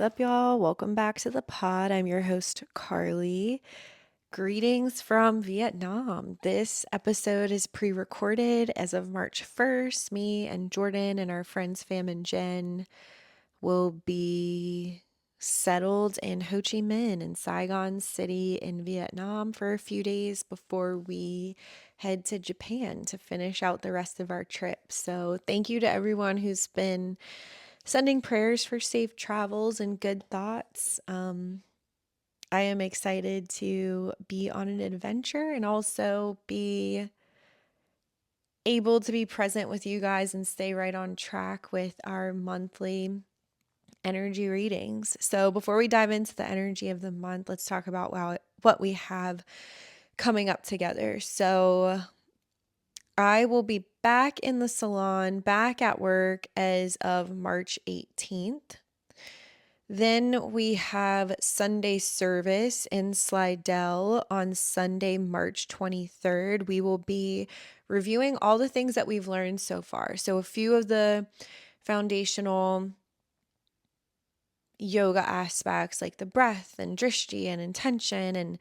up, y'all? Welcome back to the pod. I'm your host, Karlie. Greetings from Vietnam. This episode is pre recorded as of March 1st. Me and Jordan and our friends, Fam and Jen, will be settled in Ho Chi Minh in Saigon City in Vietnam for a few days before we head to Japan to finish out the rest of our trip. So, thank you to everyone who's been sending prayers for safe travels and good thoughts. I am excited to be on an adventure and also be able to be present with you guys and stay right on track with our monthly energy readings. So, before we dive into the energy of the month, let's talk about what we have coming up together. So, I will be back in the salon, back at work as of March 18th. Then we have Sunday service in Slidell on Sunday, March 23rd. We will be reviewing all the things that we've learned so far. So, a few of the foundational yoga aspects like the breath and drishti and intention and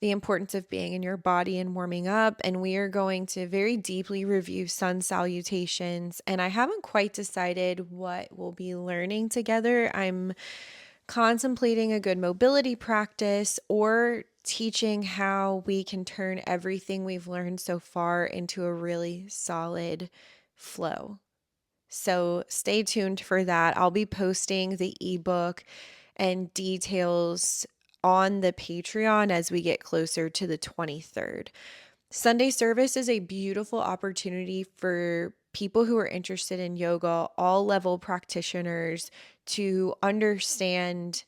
the importance of being in your body and warming up. And we are going to very deeply review sun salutations. And I haven't quite decided what we'll be learning together. I'm contemplating a good mobility practice or teaching how we can turn everything we've learned so far into a really solid flow. So stay tuned for that. I'll be posting the ebook and details on the Patreon as we get closer to the 23rd. Sunday service is a beautiful opportunity for people who are interested in yoga, all level practitioners, to understand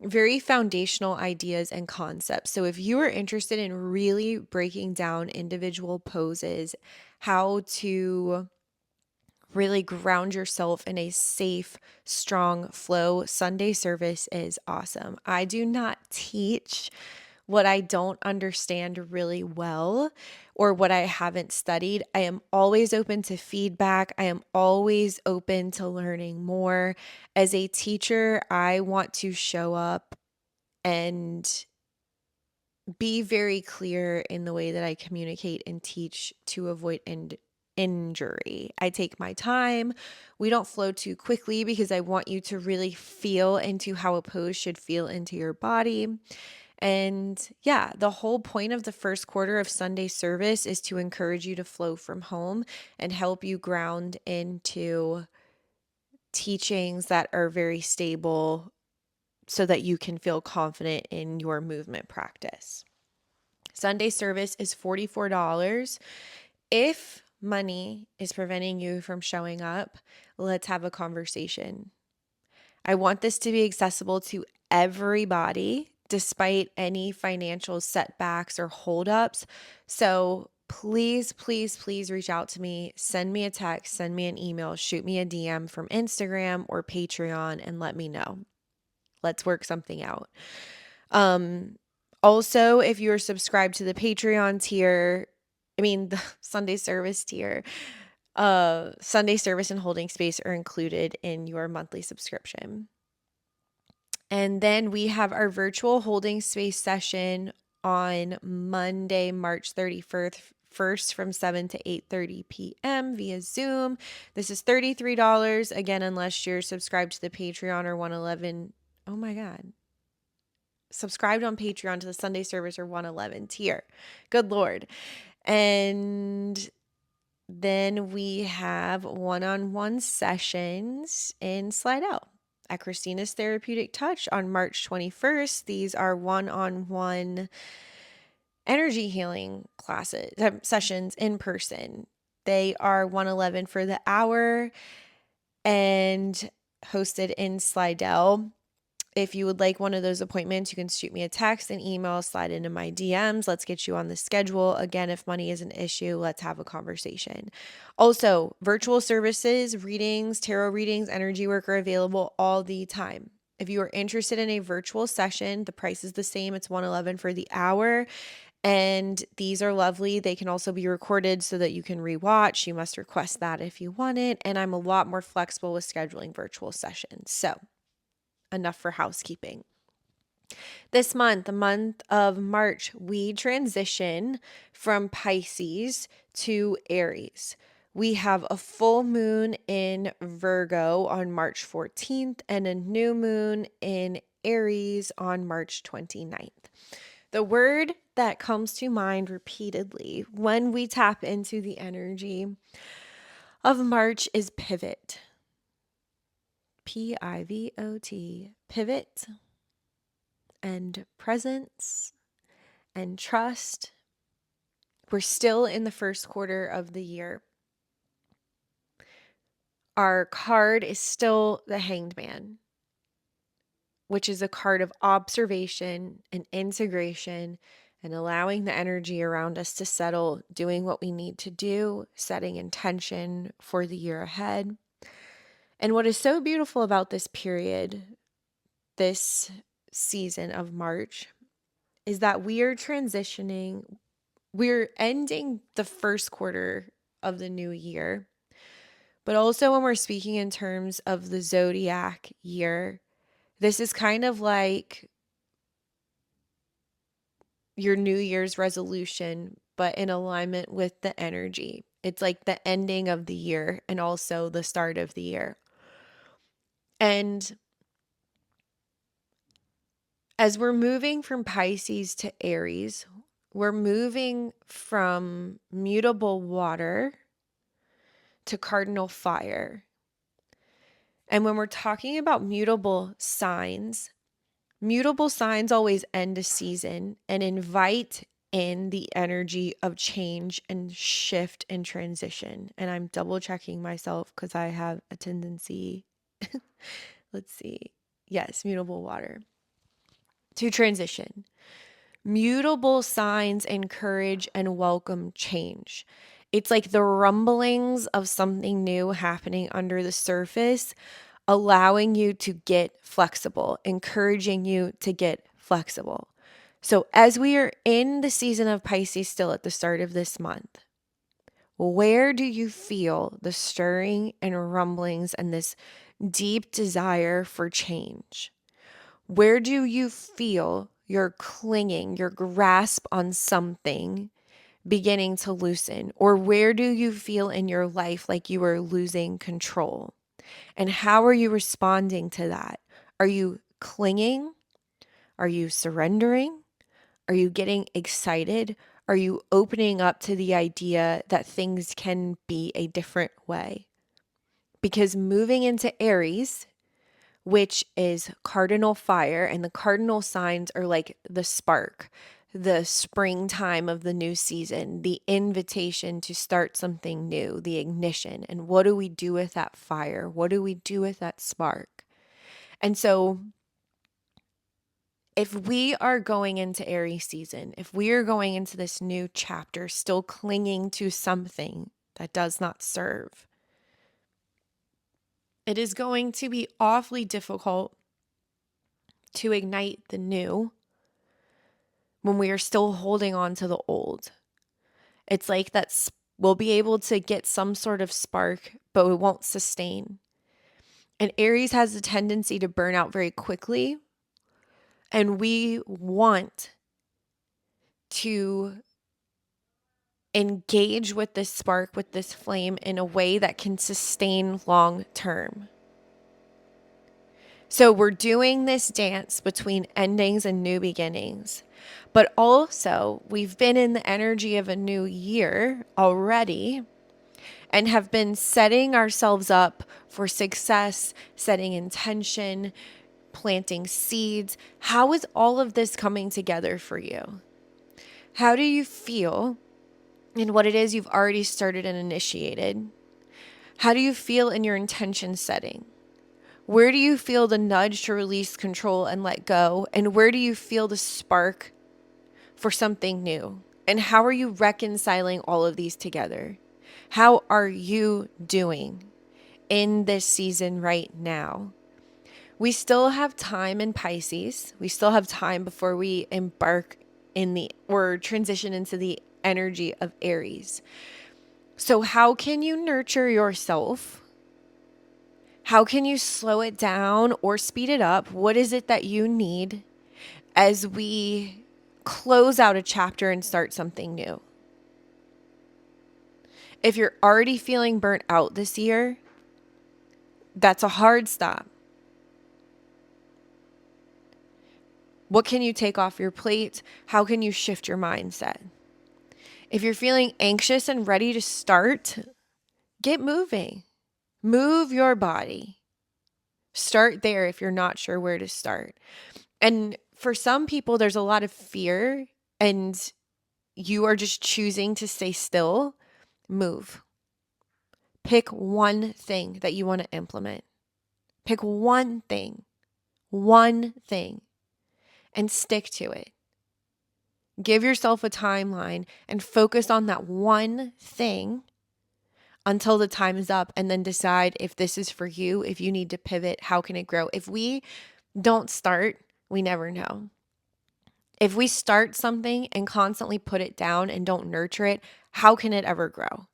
very foundational ideas and concepts. So, if you are interested in really breaking down individual poses, how to really ground yourself in a safe, strong flow, Sunday service is awesome. I do not teach what I don't understand really well or what I haven't studied. I am always open to feedback. I am always open to learning more. As a teacher, I want to show up and be very clear in the way that I communicate and teach to avoid injury. I take my time. We don't flow too quickly because I want you to really feel into how a pose should feel into your body. And yeah, the whole point of the first quarter of Sunday service is to encourage you to flow from home and help you ground into teachings that are very stable so that you can feel confident in your movement practice. Sunday service is $44. If money is preventing you from showing up, let's have a conversation. I want this to be accessible to everybody despite any financial setbacks or holdups. So please, please, please reach out to me. Send me a text, send me an email, shoot me a DM from Instagram or Patreon and let me know. Let's work something out. Also, if you are subscribed to the Patreon tier, the Sunday service tier, Sunday service and holding space are included in your monthly subscription. And then we have our virtual holding space session on Monday, March 31st from 7 to 8:30 p.m. via Zoom. This is $33 again unless you're subscribed to the Patreon or 111. Oh my god. Subscribed on Patreon to the Sunday service or 111 tier. Good Lord. And then we have one-on-one sessions in Slidell at Christina's Therapeutic Touch on March 21st. These are one-on-one energy healing classes, sessions in person. They are 111 for the hour and hosted in Slidell. If you would like one of those appointments, you can shoot me a text, an email, slide into my DMs. Let's get you on the schedule. Again, if money is an issue, let's have a conversation. Also, virtual services, readings, tarot readings, energy work are available all the time. If you are interested in a virtual session, the price is the same. It's $111 for the hour. And these are lovely. They can also be recorded so that you can rewatch. You must request that if you want it. And I'm a lot more flexible with scheduling virtual sessions. So enough for housekeeping. This month, the month of March, we transition from Pisces to Aries. We have a full moon in Virgo on March 14th and a new moon in Aries on March 29th. The word that comes to mind repeatedly when we tap into the energy of March is pivot. Pivot, pivot, and presence and trust. We're still in the first quarter of the year. Our card is still the Hanged Man, which is a card of observation and integration and allowing the energy around us to settle, doing what we need to do, setting intention for the year ahead. And what is so beautiful about this period, this season of March, is that we are transitioning, we're ending the first quarter of the new year. But also, when we're speaking in terms of the zodiac year, this is kind of like your New Year's resolution, but in alignment with the energy. It's like the ending of the year and also the start of the year. And as we're moving from Pisces to Aries, we're moving from mutable water to cardinal fire. And when we're talking about mutable signs always end a season and invite in the energy of change and shift and transition. And I'm double checking myself because I have a tendency, let's see. Yes, mutable water to transition. Mutable signs encourage and welcome change. It's like the rumblings of something new happening under the surface, allowing you to get flexible, encouraging you to get flexible. So, as we are in the season of Pisces still at the start of this month, where do you feel the stirring and rumblings and this deep desire for change? Where do you feel your clinging, your grasp on something beginning to loosen? Or where do you feel in your life like you are losing control? And how are you responding to that? Are you clinging? Are you surrendering? Are you getting excited? Are you opening up to the idea that things can be a different way? Because moving into Aries, which is cardinal fire, and the cardinal signs are like the spark, the springtime of the new season, the invitation to start something new, the ignition. And what do we do with that fire? What do we do with that spark? And so, if we are going into Aries season, if we are going into this new chapter still clinging to something that does not serve, it is going to be awfully difficult to ignite the new when we are still holding on to the old. It's like we'll be able to get some sort of spark, but it won't sustain. And Aries has a tendency to burn out very quickly. And we want to engage with this spark, with this flame in a way that can sustain long term. So we're doing this dance between endings and new beginnings. But also, we've been in the energy of a new year already and have been setting ourselves up for success, setting intention, planting seeds. How is all of this coming together for you? How do you feel in what it is you've already started and initiated? How do you feel in your intention setting? Where do you feel the nudge to release control and let go? And where do you feel the spark for something new? And how are you reconciling all of these together? How are you doing in this season right now? We still have time in Pisces. We still have time before we embark or transition into the energy of Aries. So how can you nurture yourself? How can you slow it down or speed it up? What is it that you need as we close out a chapter and start something new? If you're already feeling burnt out this year, that's a hard stop. What can you take off your plate? How can you shift your mindset? If you're feeling anxious and ready to start, get moving. Move your body. Start there if you're not sure where to start. And for some people, there's a lot of fear and you are just choosing to stay still. Move. Pick one thing that you want to implement. Pick one thing, and stick to it. Give yourself a timeline and focus on that one thing until the time is up, and then decide if this is for you, if you need to pivot, how can it grow? If we don't start, we never know. If we start something and constantly put it down and don't nurture it, how can it ever grow?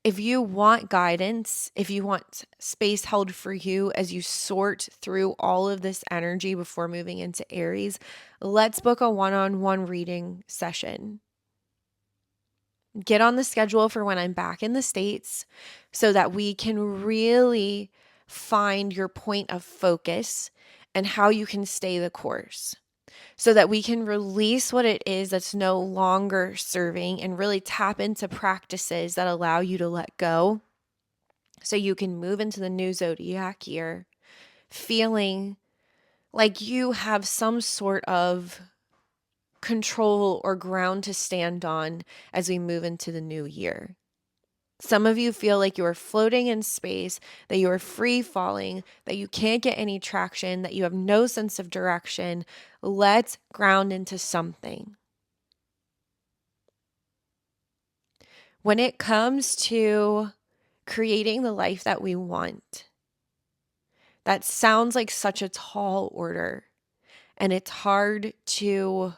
If you want guidance, if you want space held for you as you sort through all of this energy before moving into Aries, let's book a one-on-one reading session. Get on the schedule for when I'm back in the States so that we can really find your point of focus and how you can stay the course, so that we can release what it is that's no longer serving and really tap into practices that allow you to let go, so you can move into the new zodiac year feeling like you have some sort of control or ground to stand on as we move into the new year. Some of you feel like you are floating in space, that you are free falling, that you can't get any traction, that you have no sense of direction. Let's ground into something. When it comes to creating the life that we want, that sounds like such a tall order, and it's hard to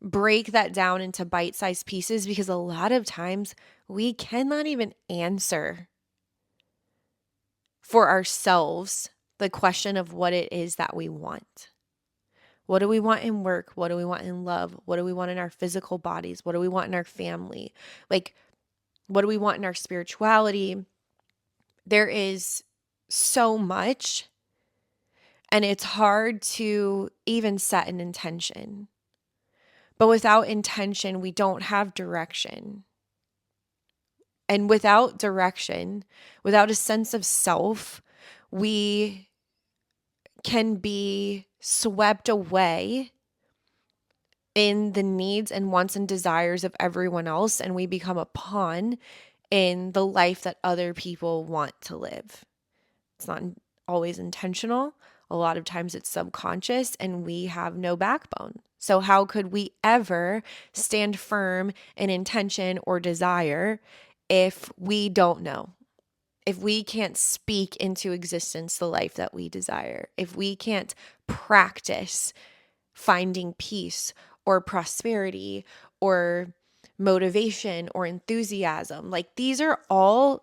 break that down into bite-sized pieces because a lot of times we cannot even answer for ourselves the question of what it is that we want. What do we want in work? What do we want in love? What do we want in our physical bodies? What do we want in our family? Like, what do we want in our spirituality? There is so much, and it's hard to even set an intention. But without intention, we don't have direction. And without direction, without a sense of self, we can be swept away in the needs and wants and desires of everyone else, and we become a pawn in the life that other people want to live. It's not always intentional. A lot of times it's subconscious, and we have no backbone. So how could we ever stand firm in intention or desire if we don't know? If we can't speak into existence the life that we desire, if we can't practice finding peace or prosperity or motivation or enthusiasm, like these are all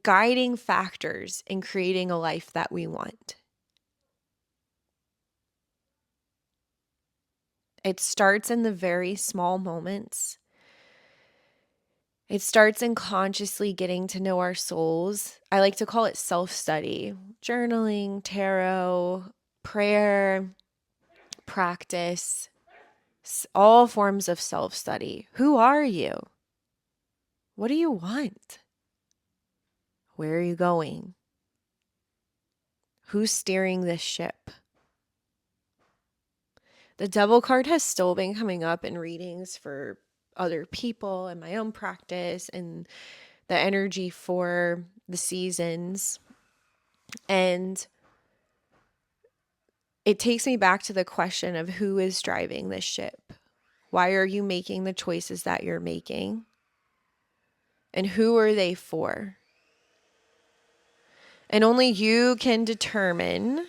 guiding factors in creating a life that we want. It starts in the very small moments. It starts in consciously getting to know our souls. I like to call it self-study, journaling, tarot, prayer, practice, all forms of self-study. Who are you? What do you want? Where are you going? Who's steering this ship? The Devil card has still been coming up in readings for other people and my own practice and the energy for the seasons. And it takes me back to the question of who is driving this ship? Why are you making the choices that you're making? And who are they for? And only you can determine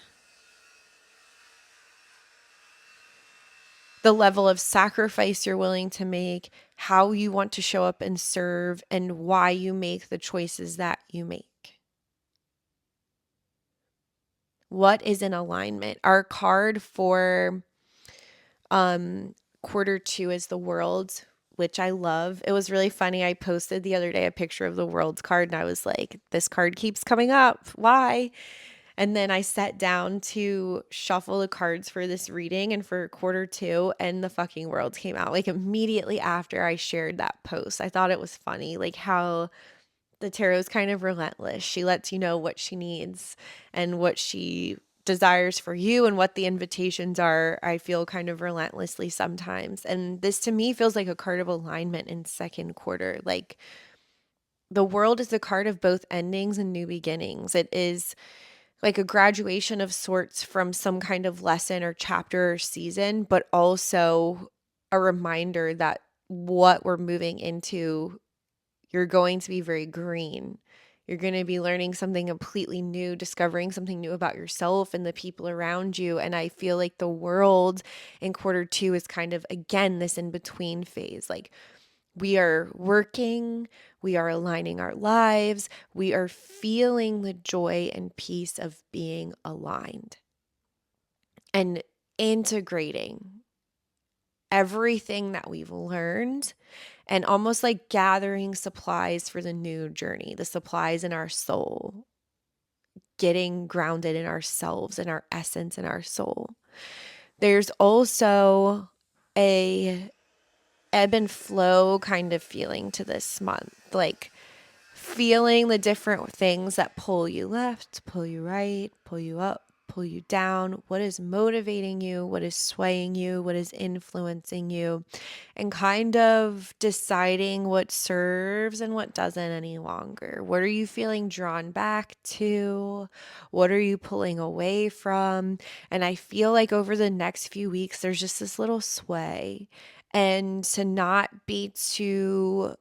the level of sacrifice you're willing to make, how you want to show up and serve, and why you make the choices that you make. What is in alignment? Our card for quarter two is the world, which I love. It was really funny. I posted the other day a picture of the world's card and I was like, this card keeps coming up. Why? And then I sat down to shuffle the cards for this reading and for quarter two, and the fucking world came out like immediately after I shared that post. I thought it was funny, like how the tarot is kind of relentless. She lets you know what she needs and what she desires for you and what the invitations are. I feel kind of relentlessly sometimes. And this to me feels like a card of alignment in second quarter. Like the world is a card of both endings and new beginnings. It is like a graduation of sorts from some kind of lesson or chapter or season, but also a reminder that what we're moving into, you're going to be very green. You're going to be learning something completely new, discovering something new about yourself and the people around you. And I feel like the world in quarter two is kind of, again, this in between phase. Like we are working, we are aligning our lives, we are feeling the joy and peace of being aligned and integrating everything that we've learned and almost like gathering supplies for the new journey, the supplies in our soul, getting grounded in ourselves and our essence and our soul. There's also a ebb and flow kind of feeling to this month, like feeling the different things that pull you left, pull you right, pull you up, pull you down, what is motivating you, what is swaying you, what is influencing you, and kind of deciding what serves and what doesn't any longer. What are you feeling drawn back to? What are you pulling away from? And I feel like over the next few weeks, there's just this little sway. And to not be too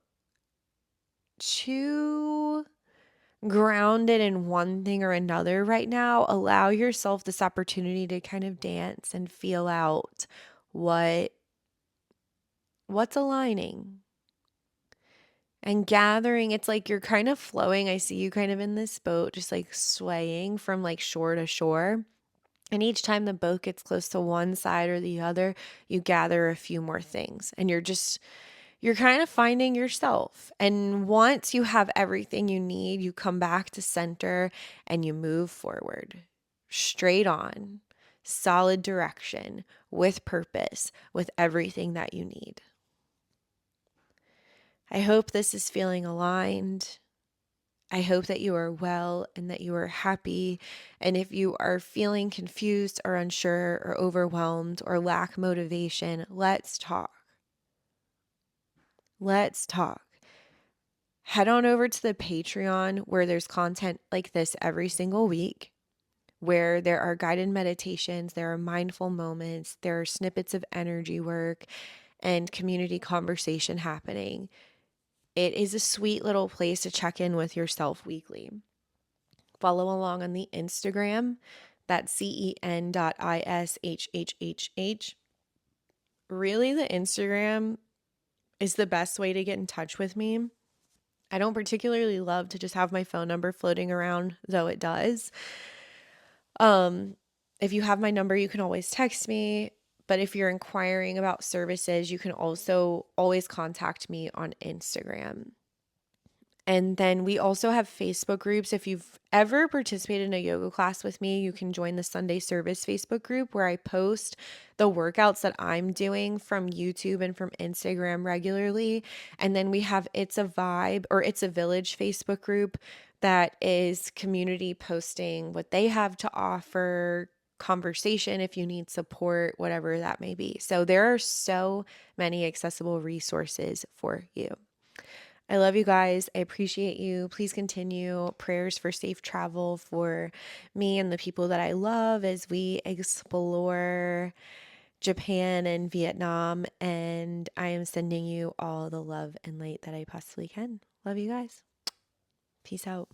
grounded in one thing or another right now, allow yourself this opportunity to kind of dance and feel out what's aligning and gathering. It's like you're kind of flowing. I see you kind of in this boat, just like swaying from like shore to shore. And each time the boat gets close to one side or the other, you gather a few more things and you're kind of finding yourself. And once you have everything you need, you come back to center and you move forward, straight on, solid direction, with purpose, with everything that you need. I hope this is feeling aligned. I hope that you are well and that you are happy. And if you are feeling confused or unsure or overwhelmed or lack motivation, let's talk. Let's talk. Head on over to the Patreon where there's content like this every single week, where there are guided meditations, there are mindful moments, there are snippets of energy work and community conversation happening. It is a sweet little place to check in with yourself weekly. Follow along on the Instagram, that's zen.ishhhh. Really, the Instagram is the best way to get in touch with me. I don't particularly love to just have my phone number floating around, though it does. If you have my number, you can always text me. But if you're inquiring about services, you can also always contact me on Instagram. And then we also have Facebook groups. If you've ever participated in a yoga class with me, you can join the Sunday Service Facebook group where I post the workouts that I'm doing from YouTube and from Instagram regularly. And then we have It's a Vibe or It's a Village Facebook group that is community posting what they have to offer, conversation if you need support, whatever that may be. So there are so many accessible resources for you. I love you guys. I appreciate you. Please continue prayers for safe travel for me and the people that I love as we explore Japan and Vietnam. And I am sending you all the love and light that I possibly can. Love you guys. Peace out.